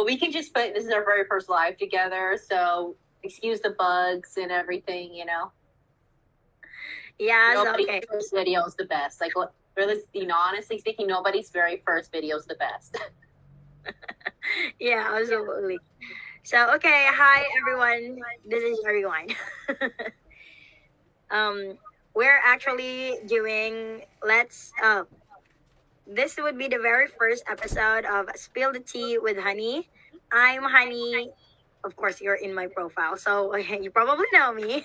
So we can just put this is our very first live together. So excuse the bugs and everything, you know. Yes, Nobody's okay. first video is the best. Like, really, you know, honestly speaking, nobody's very first video is the best. Yeah, absolutely. So, okay, hi everyone. This is everyone. um, we're actually doing. This would be the very first episode of Spill the Tea with Honey. I'm Honey. Of course, you're in my profile, so you probably know me.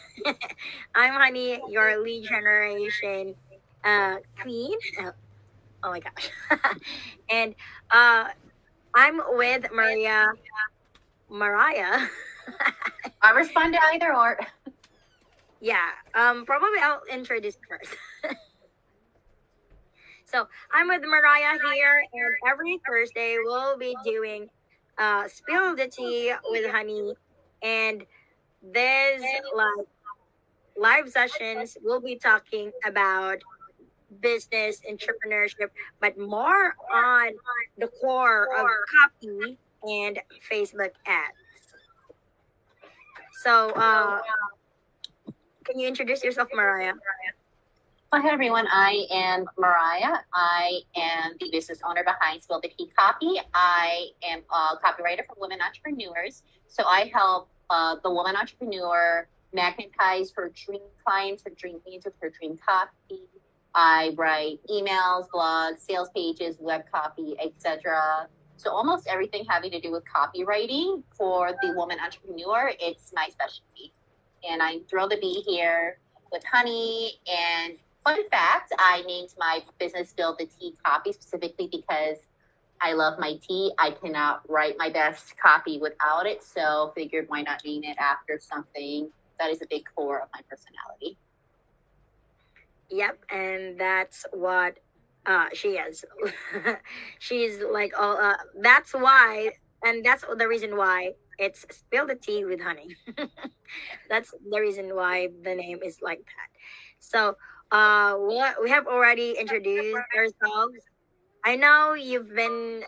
I'm Honey, your lead generation queen. Oh my gosh. And uh, I'm with Mariah. I respond to either or. Yeah, probably I'll introduce first. So I'm with Mariah here, and every Thursday we'll be doing spill the tea with Honey, and there's like live sessions. We'll be talking about business entrepreneurship, but more on the core of copy and Facebook ads. So, can you introduce yourself, Mariah? Hi everyone, I am Mariah. I am the business owner behind Spill the Tea Copy. I am a copywriter for women entrepreneurs. So I help the woman entrepreneur magnetize her dream clients, her dream leads with her dream copy. I write emails, blogs, sales pages, web copy, etc. So almost everything having to do with copywriting for the woman entrepreneur, it's my specialty. And I'm thrilled to be here with Honey. And fun fact, I named my business Spill the Tea Copy specifically because I love my tea. I cannot write my best copy without it. So figured why not name it after something that is a big core of my personality. Yep, and that's what she is. She's like all. That's why, and that's the reason why it's spill the tea with honey. That's the reason why the name is like that. So, we have already introduced ourselves. I know you've been.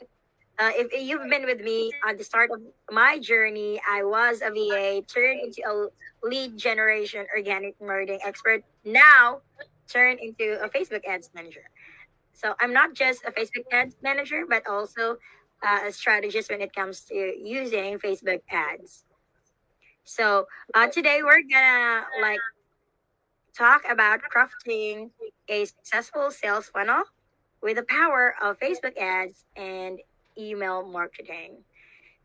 If you've been with me at the start of my journey, I was a VA, turned into a lead generation organic marketing expert. Now, turned into a Facebook ads manager. So I'm not just a Facebook ads manager, but also a strategist when it comes to using Facebook ads. So today we're gonna like talk about crafting a successful sales funnel with the power of Facebook ads and email marketing.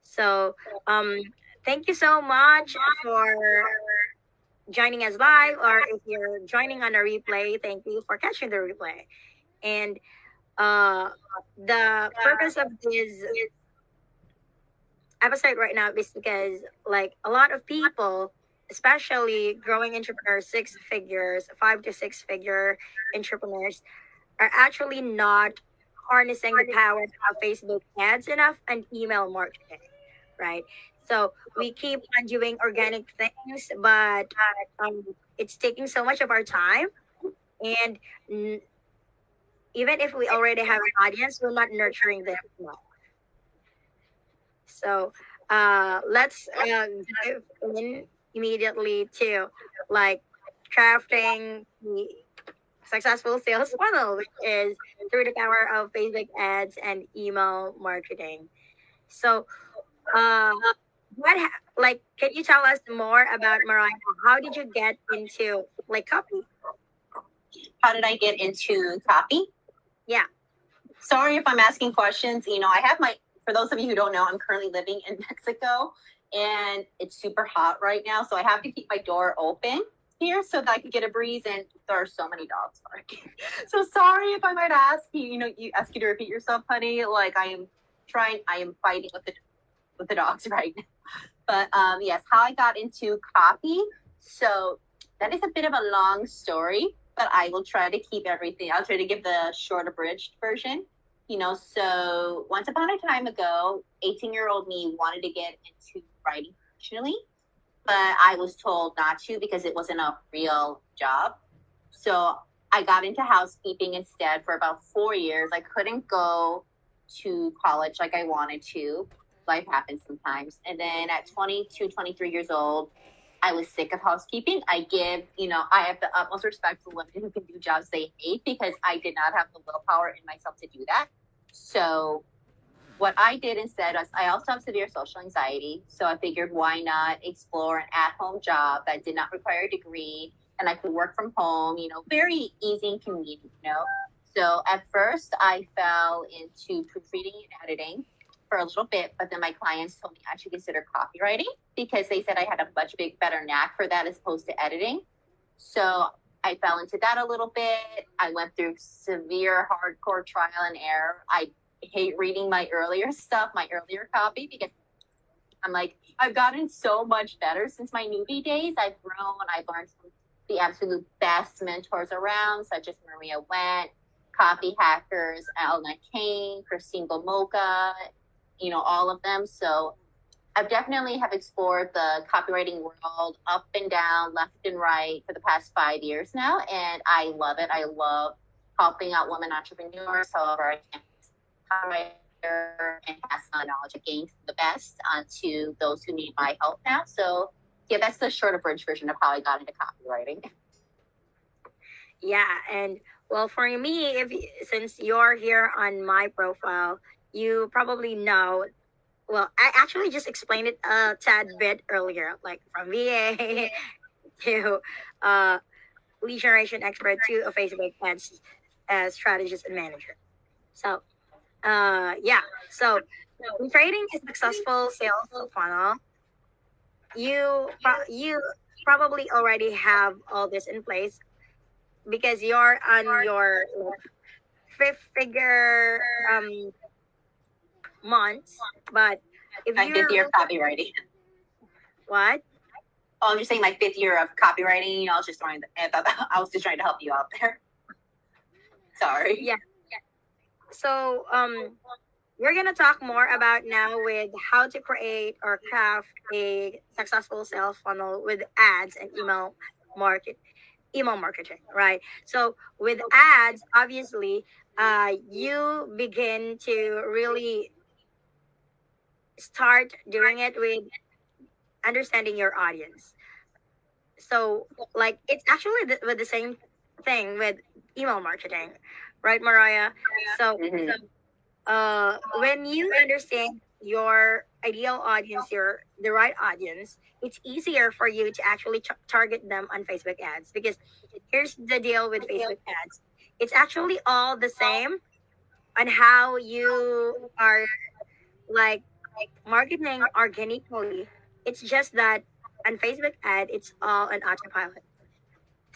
So, um, thank you so much for joining us live, or if you're joining on a replay, thank you for catching the replay. And uh, the purpose of this episode right now is because, like, a lot of people, especially growing entrepreneurs, six figures, 5 to 6 figure entrepreneurs, are actually not harnessing the power of Facebook ads enough and email marketing, right? So we keep on doing organic things, but it's taking so much of our time. And n- even if we already have an audience, we're not nurturing them enough. So let's dive in immediately to like crafting the successful sales funnel, which is through the power of Facebook ads and email marketing. So, uh, like, can you tell us more about Mariah? How did you get into like copy? How did I get into copy? Yeah. Sorry if I'm asking questions. You know, I have my, for those of you who don't know, I'm currently living in Mexico and it's super hot right now. So I have to keep my door open here so that I can get a breeze. And there are so many dogs barking. So sorry if I might ask you, you ask you to repeat yourself, honey. Like I am fighting with the dogs right now. But yes, how I got into copy. So that is a bit of a long story, but I will try to keep everything. I'll try to give the short abridged version. So once upon a time ago, 18-year-old me wanted to get into writing professionally, but I was told not to because it wasn't a real job. So I got into housekeeping instead for about 4 years. I couldn't go to college like I wanted to. life happens sometimes. And then at 22, 23 years old, I was sick of housekeeping. I have the utmost respect for women who can do jobs they hate because I did not have the willpower in myself to do that. So what I did instead was I also have severe social anxiety. So I figured why not explore an at-home job that did not require a degree and I could work from home, very easy and convenient. So at first I fell into proofreading and editing for a little bit, but then my clients told me I should consider copywriting because they said I had a much better knack for that as opposed to editing. So I fell into that a little bit. I went through severe hardcore trial and error. I hate reading my earlier stuff, my earlier copy, because I'm like, I've gotten so much better since my newbie days. I've grown. I've learned from the absolute best mentors around, such as Maria Went, copy hackers, Elna Kane, Christine Gomoka, all of them. So I've definitely have explored the copywriting world up and down, left and right for the past 5 years now. And I love it. I love helping out women entrepreneurs. However, I can copywriter and pass on knowledge I gained the best to those who need my help now. So yeah, that's the short abridged version of how I got into copywriting. Yeah, and well, for me, since you're here on my profile, you probably know. Well, I actually just explained it a tad bit earlier, like from VA to uh, lead generation expert to a Facebook ads strategist and manager. So, yeah. So, in creating a successful sales funnel, you probably already have all this in place because you're on your fifth figure months. But if My fifth you're year of copywriting. what? Oh, I'm just saying my fifth year of copywriting. I was just I was just trying to help you out there. Sorry. Yeah. So we're gonna talk more about now with how to create or craft a successful sales funnel with ads and email marketing, right? So with ads, obviously, you begin to really start doing it with understanding your audience. So like it's actually with the same thing with email marketing, right, Mariah? So Mhm. when you understand your ideal audience, the right audience, it's easier for you to actually target them on Facebook ads because here's the deal with Facebook ads. It's actually all the same on how you are like marketing organically. It's just that on Facebook ad, it's all on autopilot.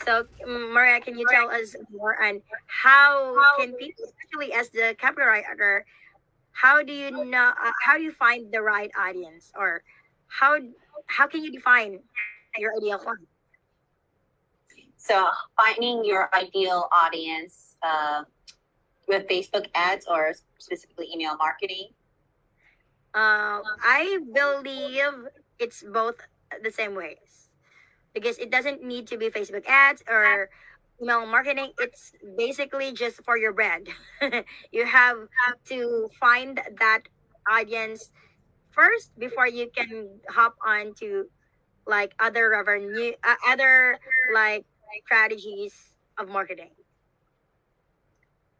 So, Maria, can you tell us more on how can people, especially as the copywriter, how do you know? How do you find the right audience, or how how can you define your ideal client? So finding your ideal audience with Facebook ads or specifically email marketing. I believe it's both the same ways because it doesn't need to be Facebook ads or email marketing. It's basically just for your brand. You have to find that audience first before you can hop on to like other revenue, other like strategies of marketing.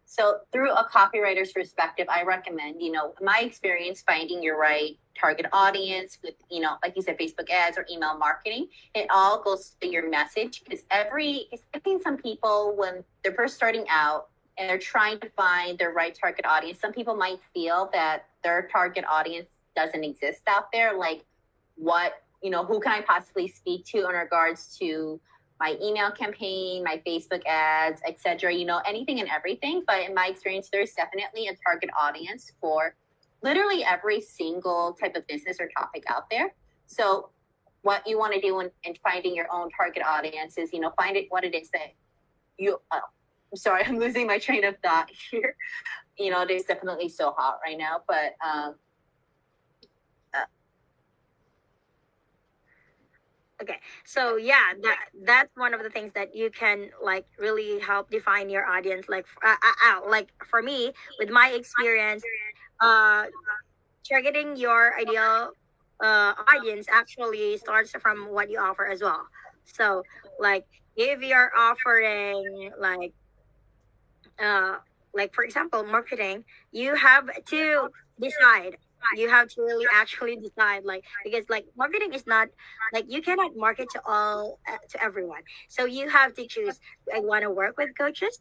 So through a copywriter's perspective, I recommend, my experience finding your right target audience with, like you said, Facebook ads or email marketing. It all goes to your message because I think some people, when they're first starting out and they're trying to find their right target audience, some people might feel that their target audience doesn't exist out there. Like who can I possibly speak to in regards to my email campaign, my Facebook ads, etc., anything and everything. But in my experience, there's definitely a target audience for literally every single type of business or topic out there. So what you want to do in finding your own target audience is, find it what it is that I'm sorry, I'm losing my train of thought here. It is definitely so hot right now, but Okay, so yeah, that's one of the things that you can like really help define your audience. Like, like for me, with my experience, uh, targeting your ideal audience actually starts from what you offer as well. So, like, if you're offering uh, like for example marketing, you have to decide, you have to really actually decide, like, because like marketing is not like you cannot market to all to everyone. So you have to choose, do I want to work with coaches,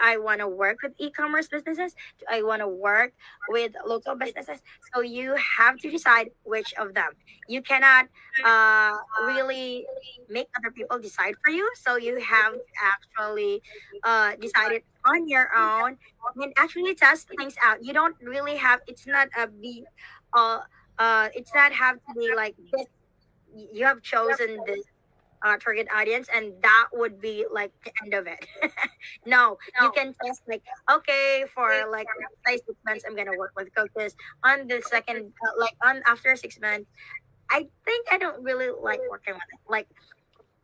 I want to work with e-commerce businesses, do I want to work with local businesses? So you have to decide which of them. You cannot really make other people decide for you, so you have to actually decide it on your own and actually test things out. You don't really have, it's not a be uh it's not have to be like this. You have chosen this target audience and that would be like the end of it. No, you can test like, okay, for like say 6 months I'm gonna work with coaches. On the second like on after 6 months, I think I don't really like working with it.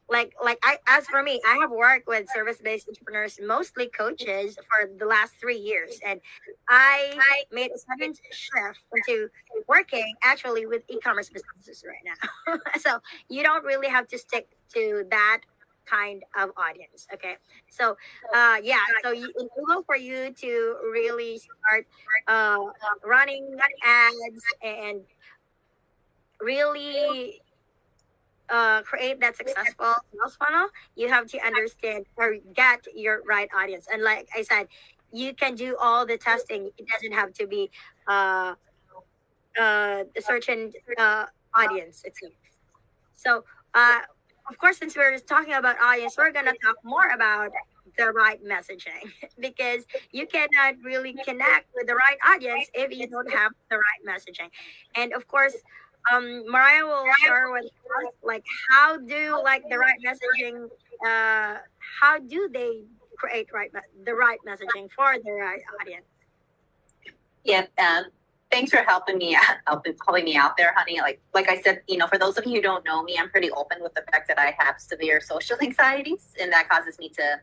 Like I, as for me, I have worked with service-based entrepreneurs, mostly coaches, for the last 3 years, and I made a sudden shift into working actually with e-commerce businesses right now. So you don't really have to stick to that kind of audience. Okay, so yeah, so in order for you to really start uh running ads and really create that successful sales funnel, you have to understand or get your right audience. And like I said, you can do all the testing. It doesn't have to be uh, a certain audience itself. So, uh, of course, since we're talking about audience, we're gonna talk more about the right messaging because you cannot really connect with the right audience if you don't have the right messaging. And of course, Mariah will share with us like how do like the right messaging, uh, how do they create the right messaging for the right audience. Yeah, thanks for helping me out, helping me out there, honey. Like I said, for those of you who don't know me, I'm pretty open with the fact that I have severe social anxieties, and that causes me to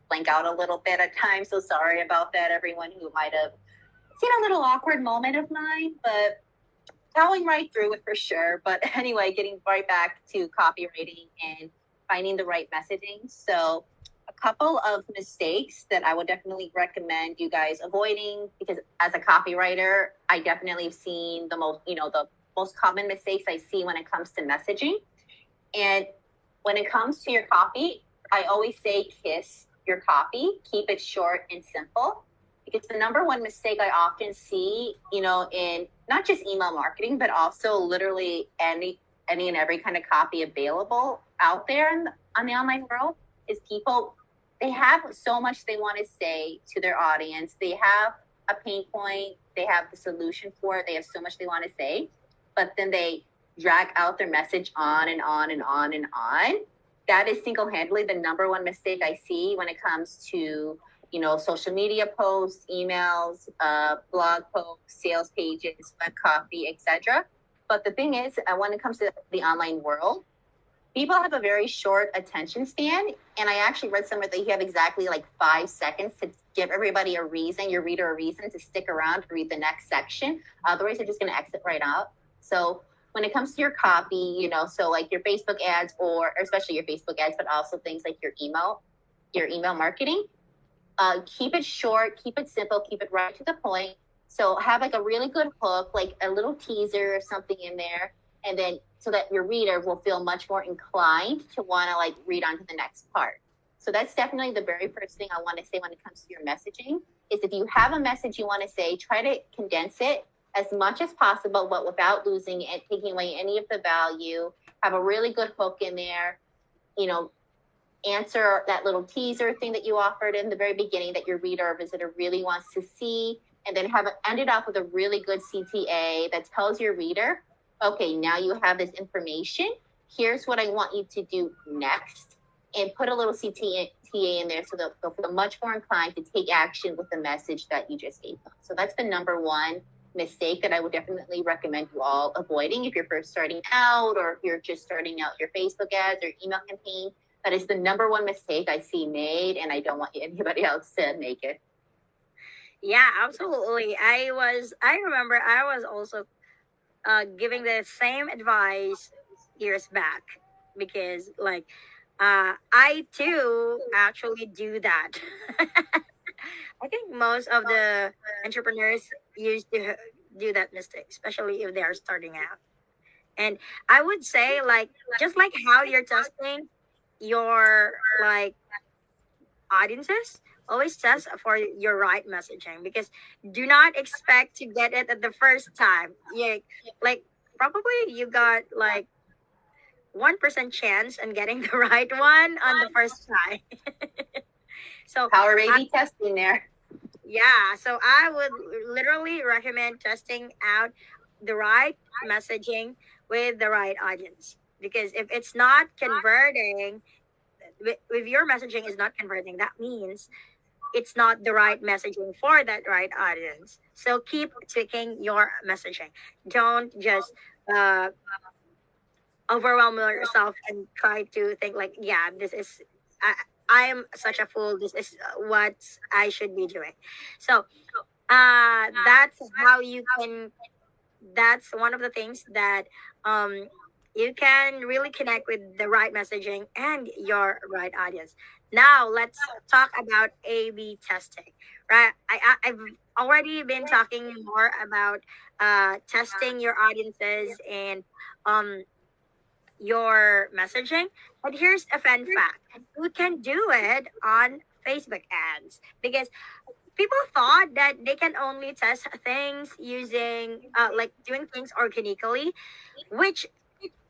blank out a little bit at times. So sorry about that, everyone who might have seen a little awkward moment of mine, but plowing right through it for sure. But anyway, getting right back to copywriting and finding the right messaging. So a couple of mistakes that I would definitely recommend you guys avoiding, because as a copywriter, I definitely have seen the most common mistakes I see when it comes to messaging. And when it comes to your copy, I always say kiss your copy, keep it short and simple. Because the number one mistake I often see, in not just email marketing, but also literally any and every kind of copy available out there on the online world, is people, they have so much they want to say to their audience. They have a pain point, they have the solution for it, they have so much they want to say, but then they drag out their message on and on and on and on. That is single-handedly the number one mistake I see when it comes to social media posts, emails, blog posts, sales pages, web copy, etc. But the thing is, when it comes to the online world, people have a very short attention span. And I actually read somewhere that you have exactly like 5 seconds to give everybody a reason, your reader a reason to stick around to read the next section. Otherwise, they're just going to exit right out. So when it comes to your copy, so like your Facebook ads, or especially your Facebook ads, but also things like your email marketing, keep it short, keep it simple, keep it right to the point. So have like a really good hook, like a little teaser or something in there, and then so that your reader will feel much more inclined to want to like read on to the next part. So that's definitely the very first thing I want to say when it comes to your messaging, is if you have a message you want to say, try to condense it as much as possible, but without losing it, taking away any of the value. Have a really good hook in there, answer that little teaser thing that you offered in the very beginning that your reader or visitor really wants to see, and then have it ended off with a really good CTA that tells your reader, okay, now you have this information. Here's what I want you to do next, and put a little CTA in there so they'll feel much more inclined to take action with the message that you just gave them. So that's the number one mistake that I would definitely recommend you all avoiding if you're first starting out, or if you're just starting out your Facebook ads or email campaign. That is the number one mistake I see made, and I don't want anybody else to make it. Yeah, absolutely. I remember I was also giving the same advice years back, because like I too actually do that. I think most of the entrepreneurs used to do that mistake, especially if they are starting out. And I would say, like, just like how you're testing your like audiences, always test for your right messaging, because do not expect to get it at the first time. Yeah, like probably you got like 1% chance on getting the right one on the first try. So Power I, A/B testing there. yeah, so I would literally recommend testing out the right messaging with the right audience, because if it's not converting, if your messaging is not converting, that means it's not the right messaging for that right audience. So keep tweaking your messaging. Don't just uh, overwhelm yourself and try to think like, yeah, this is I, I am such a fool. This is what I should be doing. So that's how you can. That's one of the things that um you can really connect with the right messaging and your right audience. Now let's talk about A/B testing, right? I've already been talking more about testing your audiences and um your messaging. But here's a fun fact: you can do it on Facebook ads, because people thought that they can only test things using like doing things organically, which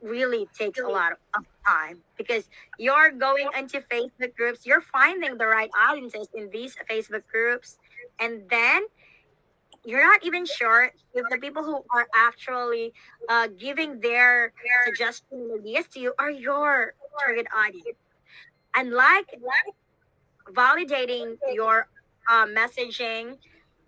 really takes a lot of time, because you're going into Facebook groups, you're finding the right audiences in these Facebook groups, and then you're not even sure if the people who are actually giving their suggestions and ideas to you are your target audience. Unlike validating your messaging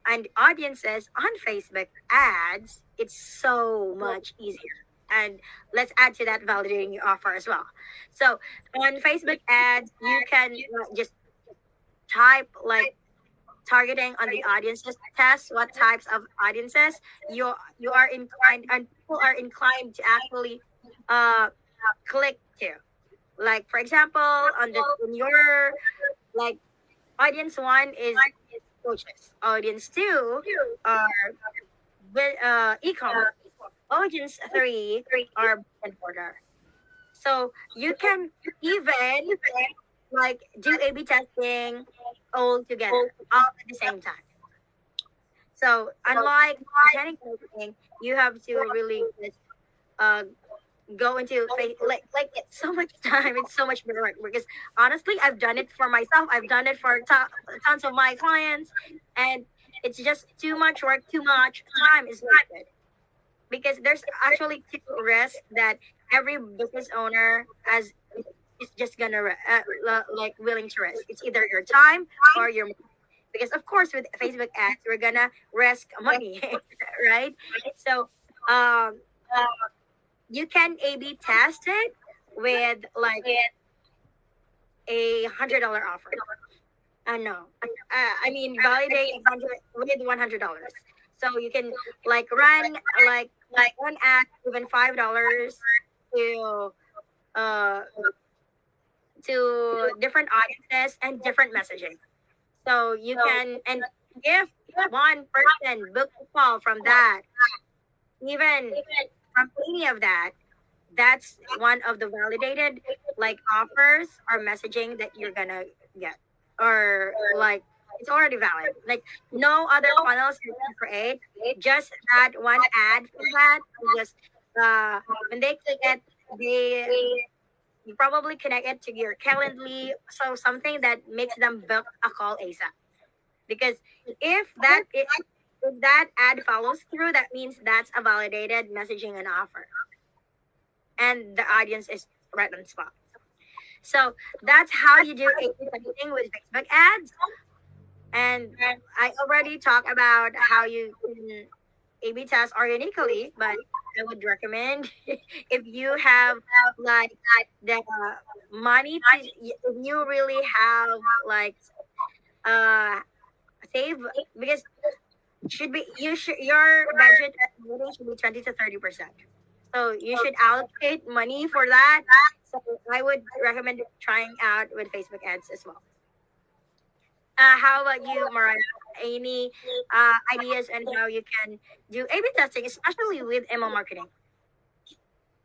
and audiences on Facebook ads, it's so much easier. And let's add to that validating your offer as well. So on Facebook ads, you can just type like targeting on the audiences, test what types of audiences you are inclined, and people are inclined to actually uh click to. Like for example, on the in your like audience one is coaches, audience two are e-commerce, audience three are brick and mortar. So you can even like do A/B testing all together, all at the same time. So unlike organic marketing, you have to really just uh go into like it's so much time, it's so much work, because honestly I've done it for myself, I've done it for tons of my clients, and it's just too much work, too much time is wasted, because there's actually two risks that every business owner has is just gonna like willing to risk. It's either your time or your money. Because of course with Facebook ads we're gonna risk money, right? So um you can A/B test it with like $100 offer. No, I mean validate 100 with $100. So you can like run like one ad even $5 to uh to different audiences and different messaging. So you can, and if one person book a call from that, even from any of that, that's one of the validated like offers or messaging that you're gonna get, or like it's already valid. Like no other funnels you can create, just that one ad for that. Just when they click it, they you probably connect it to your Calendly, so something that makes them book a call ASAP. Because if if that ad follows through, that means that's a validated messaging and offer, and the audience is right on spot. So that's how you do A/B testing with Facebook ads. And I already talked about how you can A/B test organically, but I would recommend if you have like the money to, if you really have like uh save, because should be your budget should be 20 to 30%. So you should allocate money for that. So I would recommend trying out with Facebook ads as well. How about you, Mariah? Any ideas on how you can do A/B testing, especially with email marketing?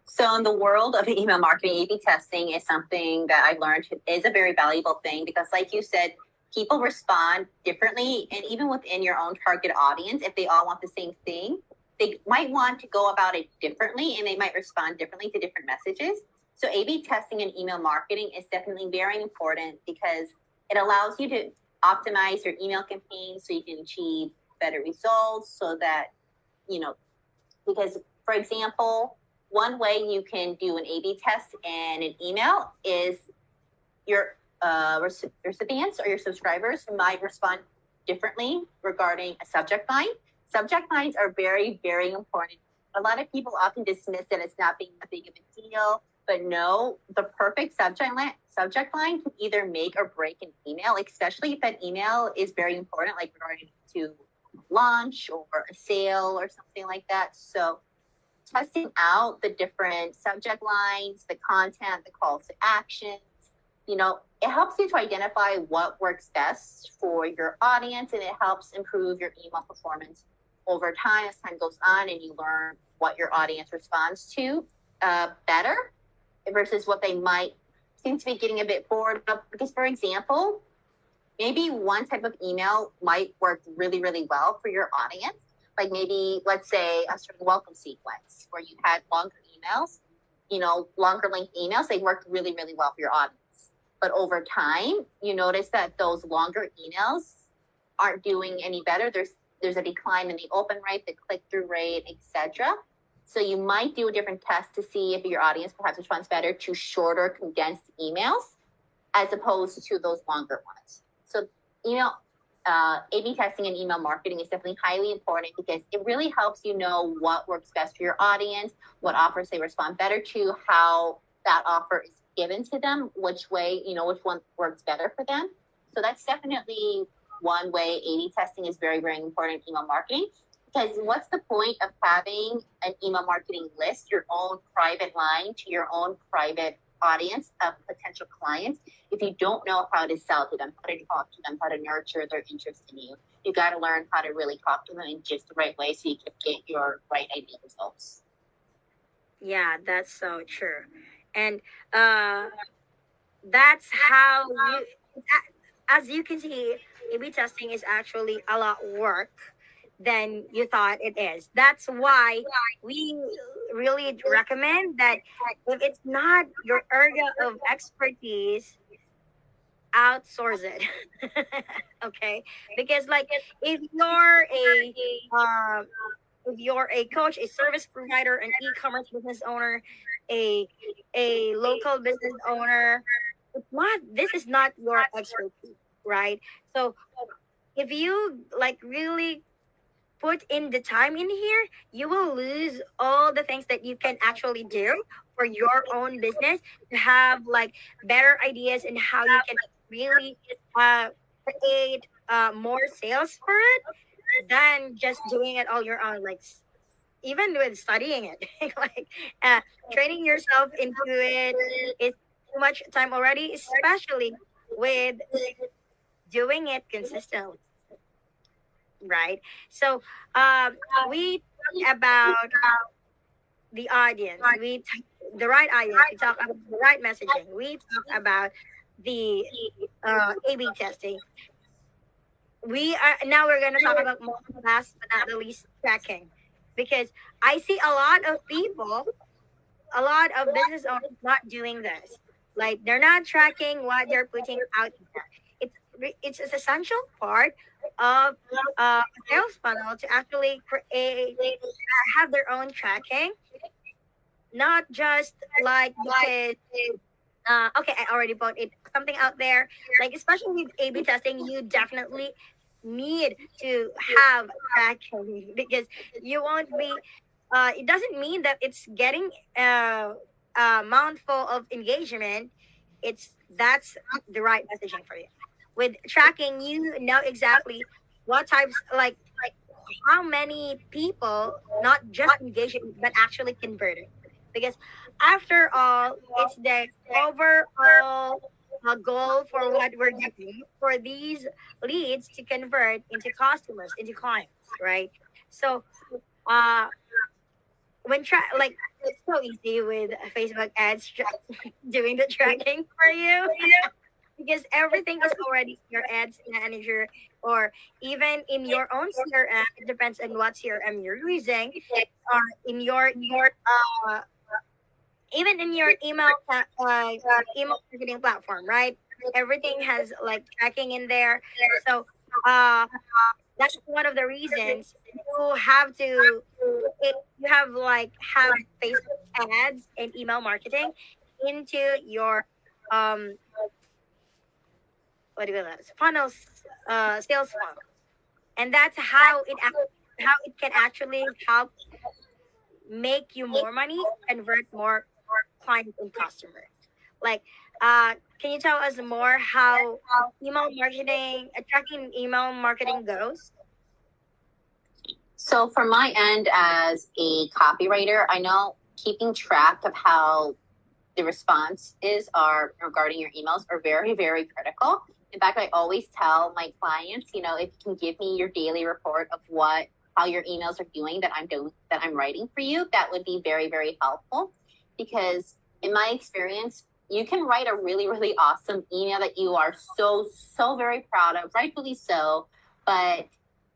So in the world of email marketing, A/B testing is something that I learned is a very valuable thing because, like you said, people respond differently, and even within your own target audience, if they all want the same thing, they might want to go about it differently, and they might respond differently to different messages. So A/B testing and email marketing is definitely very important because it allows you to optimize your email campaign so you can achieve better results. So that because for example, one way you can do an A/B test and an email is your recipients or your subscribers might respond differently regarding a subject line. Subject lines are very, very important. A lot of people often dismiss it as not being that big of a deal, but no, the perfect subject line can either make or break an email, especially if that email is very important, like regarding to launch or a sale or something like that. So testing out the different subject lines, the content, the calls to actions, it helps you to identify what works best for your audience, and it helps improve your email performance over time as time goes on and you learn what your audience responds to better versus what they might seem to be getting a bit bored of. Because, for example, maybe one type of email might work really, really well for your audience. Like maybe, let's say, a certain welcome sequence where you had longer emails, longer length emails, they worked really, really well for your audience. But over time, you notice that those longer emails aren't doing any better. There's a decline in the open rate, the click-through rate, etc. So you might do a different test to see if your audience perhaps responds better to shorter, condensed emails as opposed to those longer ones. So, A/B testing and email marketing is definitely highly important because it really helps you know what works best for your audience, what offers they respond better to, how that offer is given to them, which one works better for them. So that's definitely one way A/B testing is very, very important in email marketing. Because what's the point of having an email marketing list, your own private line to your own private audience of potential clients, if you don't know how to sell to them, how to talk to them, how to nurture their interest in you? You got to learn how to really talk to them in just the right way so you can get your right idea results. Yeah, that's so true. And that's how as you can see, A/B testing is actually a lot work than you thought it is. That's why we really recommend that if it's not your area of expertise, outsource it. Okay, because like if you're a um, if you're a coach, a service provider, an e-commerce business owner, a local business owner, it's not, this is not your expertise, right? So if you like really put in the time in here, you will lose all the things that you can actually do for your own business to have like better ideas and how you can really uh, create more sales for it than just doing it all your own. Like even with studying it, like uh, training yourself into it is too much time already, especially with doing it consistently, right? So we talk about the audience, the right audience, we talk about the right messaging, we talk about the A/B testing. We are now we're gonna talk about last but not the least, tracking, because I see a lot of people, a lot of business owners not doing this. Like they're not tracking what they're putting out there. It's an essential part of a sales funnel to actually create have their own tracking, not just like because okay, I already put it something out there. Like especially with A/B testing, you definitely need to have tracking because you won't be. It doesn't mean that it's getting a mouthful of engagement. It's that's the right messaging for you. With tracking, you know exactly what types like how many people not just engage in, but actually converted. Because after all, it's the overall goal for what we're doing for these leads to convert into customers, into clients, right? So, uh, when like it's so easy with Facebook ads doing the tracking for you because everything is already in your ads manager or even in your own CRM. It depends on what CRM you're using, or in your uh, even in your email marketing platform, right? Everything has like tracking in there. So uh, that's one of the reasons you have to you have like have Facebook ads and email marketing into your um what do you call that funnels, sales funnel, and that's how it can actually help make you more money, convert more clients and customers. Like, can you tell us more how email marketing, tracking email marketing goes? So from my end as a copywriter, I know keeping track of how the response is are regarding your emails are very, very critical. In fact, I always tell my clients, if you can give me your daily report of how your emails are doing that I'm writing for you, that would be very, very helpful. Because in my experience, you can write a really, really awesome email that you are so, so very proud of, rightfully so, but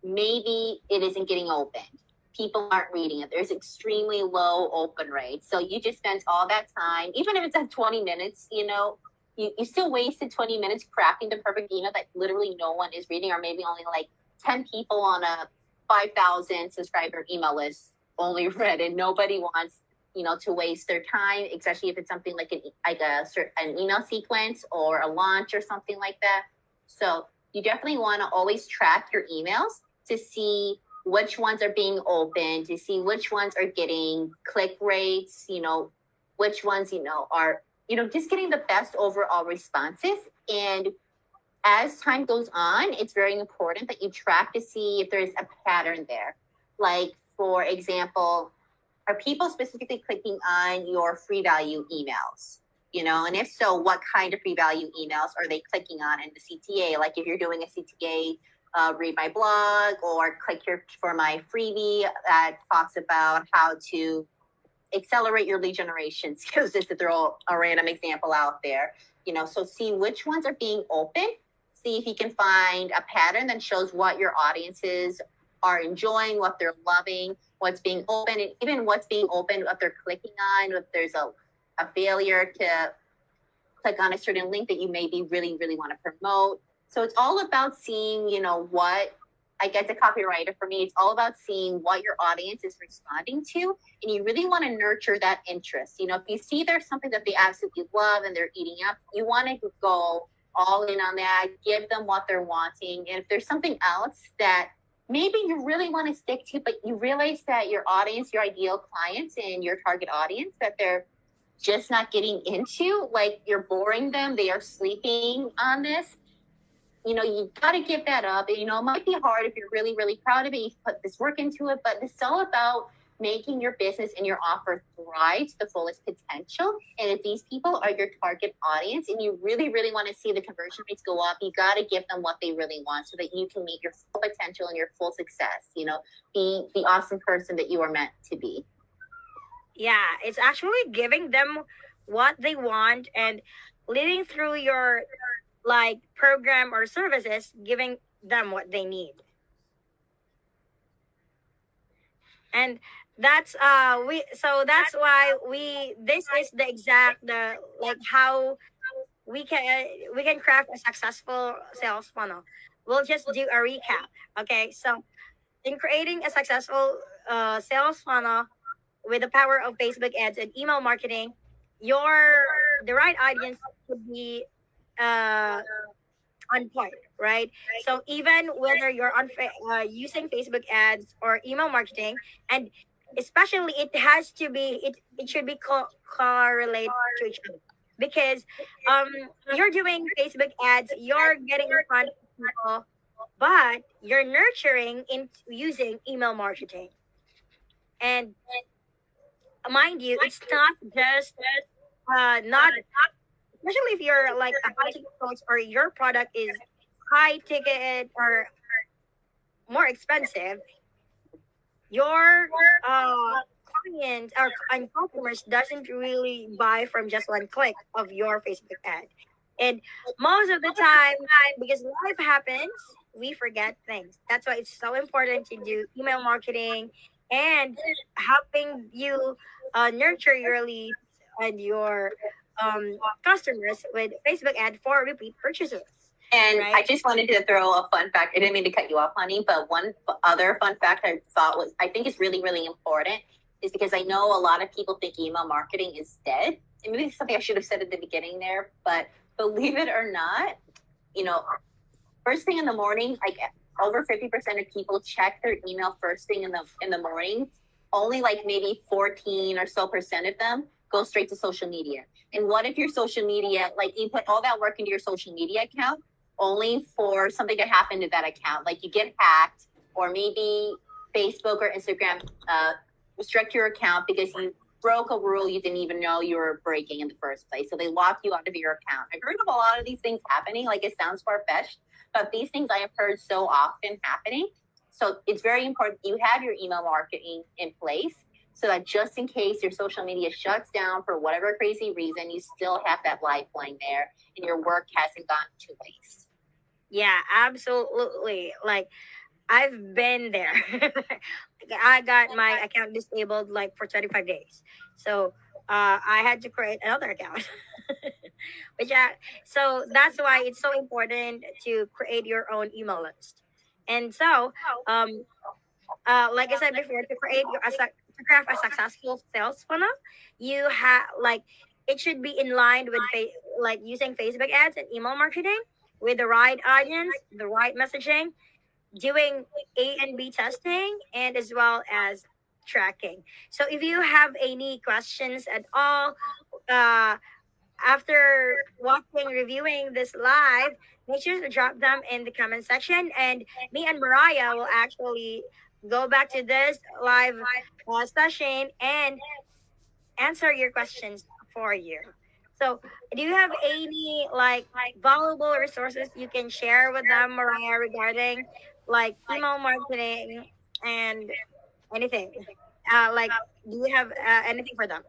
maybe it isn't getting opened. People aren't reading it. There's extremely low open rates. So you just spent all that time, even if it's at 20 minutes, you still wasted 20 minutes crafting the perfect email that literally no one is reading, or maybe only like 10 people on a 5,000 subscriber email list only read it. Nobody wants, to waste their time, especially if it's something like an email sequence or a launch or something like that. So you definitely want to always track your emails to see which ones are being opened, to see which ones are getting click rates, which ones, are, just getting the best overall responses. And as time goes on, it's very important that you track to see if there's a pattern there. Like, for example, are people specifically clicking on your free value emails? And if so, what kind of free value emails are they clicking on in the CTA? Like if you're doing a CTA, read my blog or click here for my freebie that talks about how to accelerate your lead generation skills, just to throw a random example out there. So see which ones are being open, see if you can find a pattern that shows what your audiences are enjoying, what they're loving, what's being open, and even what's being open, what they're clicking on, if there's a failure to click on a certain link that you maybe really, really want to promote. So it's all about seeing, what, I guess a copywriter for me, it's all about seeing what your audience is responding to. And you really want to nurture that interest. If you see there's something that they absolutely love and they're eating up, you want to go all in on that, give them what they're wanting. And if there's something else that maybe you really want to stick to, but you realize that your audience, your ideal clients and your target audience, that they're just not getting into, like you're boring them, they are sleeping on this, you got to give that up. It might be hard if you're really, really proud of it, you put this work into it, but it's all about making your business and your offer thrive to the fullest potential. And if these people are your target audience and you really, really want to see the conversion rates go up, you got to give them what they really want so that you can meet your full potential and your full success, be the awesome person that you are meant to be. Yeah, it's actually giving them what they want and leading through your like program or services, giving them what they need. And that's that's why this is the exact the like how we can craft a successful sales funnel. We'll just do a recap. Okay, so in creating a successful sales funnel with the power of Facebook ads and email marketing, your the right audience should be uh, on point, right? So even whether you're using Facebook ads or email marketing, and especially it should be correlate to each other because you're doing Facebook ads, you're getting in front of people but you're nurturing in using email marketing. And mind you, it's not just not especially if you're like a high ticket coach or your product is high ticket or more expensive, your clients or and customers doesn't really buy from just one click of your Facebook ad. And most of the time, because life happens, we forget things. That's why it's so important to do email marketing and helping you nurture your leads and your customers with Facebook ad for repeat purchases. And Right? I just wanted to throw a fun fact. I didn't mean to cut you off, honey, but one other fun fact I thought was, I think is really, really important is because I know a lot of people think email marketing is dead. And maybe it's something I should have said at the beginning there, but believe it or not, you know, first thing in the morning, like over 50% of people check their email first thing in the morning. Only like maybe 14 or so percent of them go straight to social media. And what if your social media, like you put all that work into your social media account only for something to happen to that account? Like you get hacked, or maybe Facebook or Instagram restrict your account because you broke a rule you didn't even know you were breaking in the first place. So they lock you out of your account. I've heard of a lot of these things happening. Like it sounds far fetched, but these things I have heard so often happening. So it's very important you have your email marketing in place so that just in case your social media shuts down for whatever crazy reason, you still have that lifeline there and your work hasn't gone to waste. Yeah, absolutely. Like I've been there. Like, I got my account disabled like for 25 days. So I had to create another account. Which so that's why it's so important to create your own email list. And so um like I said before, to create to craft a successful sales funnel, you have like it should be in line with like using Facebook ads and email marketing with the right audience, the right messaging, doing A and B testing, and as well as tracking. So if you have any questions at all, uh, after watching, reviewing this live, make sure to drop them in the comment section. And me and Mariah will actually go back to this live session and answer your questions for you. So, do you have any like valuable resources you can share with them, Mariah, regarding like email marketing and anything? Like, do you have anything for them?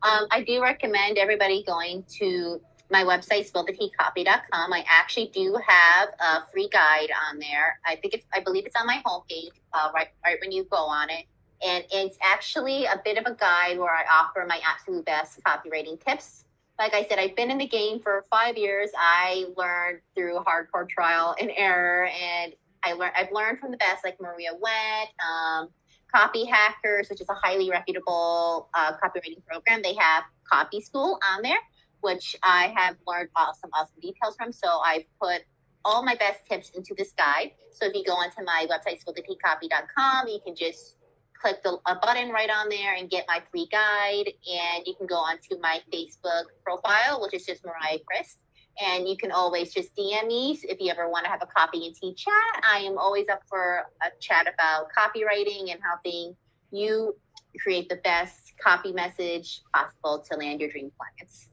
I do recommend everybody going to my website, spilltheteacopy.com. I actually do have a free guide on there. I believe it's on my homepage, right when you go on it. And it's actually a bit of a guide where I offer my absolute best copywriting tips. Like I said, I've been in the game for 5 years. I learned through hardcore trial and error, and I've learned from the best, like Maria Went, Copy Hackers, which is a highly reputable copywriting program. They have Copy School on there, which I have learned awesome details from. So I've put all my best tips into this guide. So if you go onto my website, spilltheteacopy.com, you can just click a button right on there and get my free guide. And you can go onto my Facebook profile, which is just Mariah Christ. And you can always just DM me if you ever want to have a copy and tea chat. I am always up for a chat about copywriting and helping you create the best copy message possible to land your dream clients.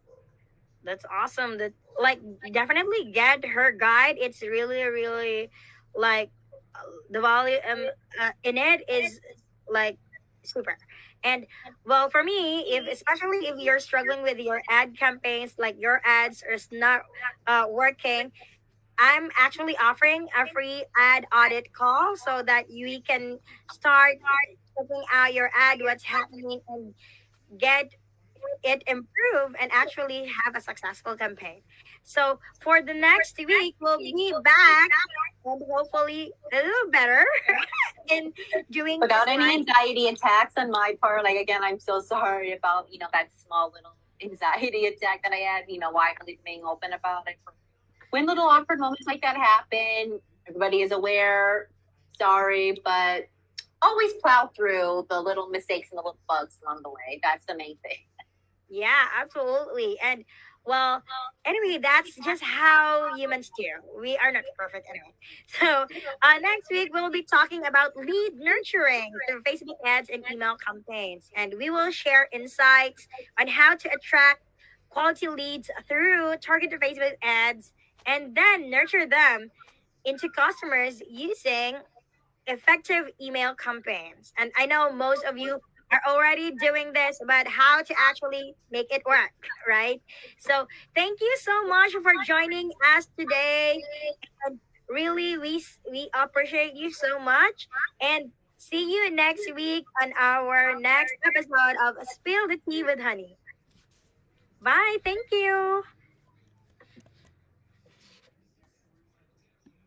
That's awesome. That like definitely get her guide. It's really like the value in it is like super. And well, for me, if especially if you're struggling with your ad campaigns, like your ads are not working, I'm actually offering a free ad audit call so that you can start checking out your ad, what's happening, and get it improve and actually have a successful campaign. So for the next week, we'll be back and hopefully a little better in doing Without this any live. anxiety attacks on my part, like again, I'm so sorry about that small little anxiety attack that I had. Why I'm being open about it. When little awkward moments like that happen, everybody is aware. Sorry, but always plow through the little mistakes and the little bugs along the way. That's the main thing. Yeah, absolutely. And Well, anyway, that's just how humans do. We are not perfect anyway. So, next week we'll be talking about lead nurturing through Facebook ads and email campaigns, and we will share insights on how to attract quality leads through targeted Facebook ads and then nurture them into customers using effective email campaigns. And I know most of you are already doing this, but how to actually make it work, right? So thank you so much for joining us today. And really, we appreciate you so much. And see you next week on our next episode of Spill the Tea with Honey. Bye. Thank you.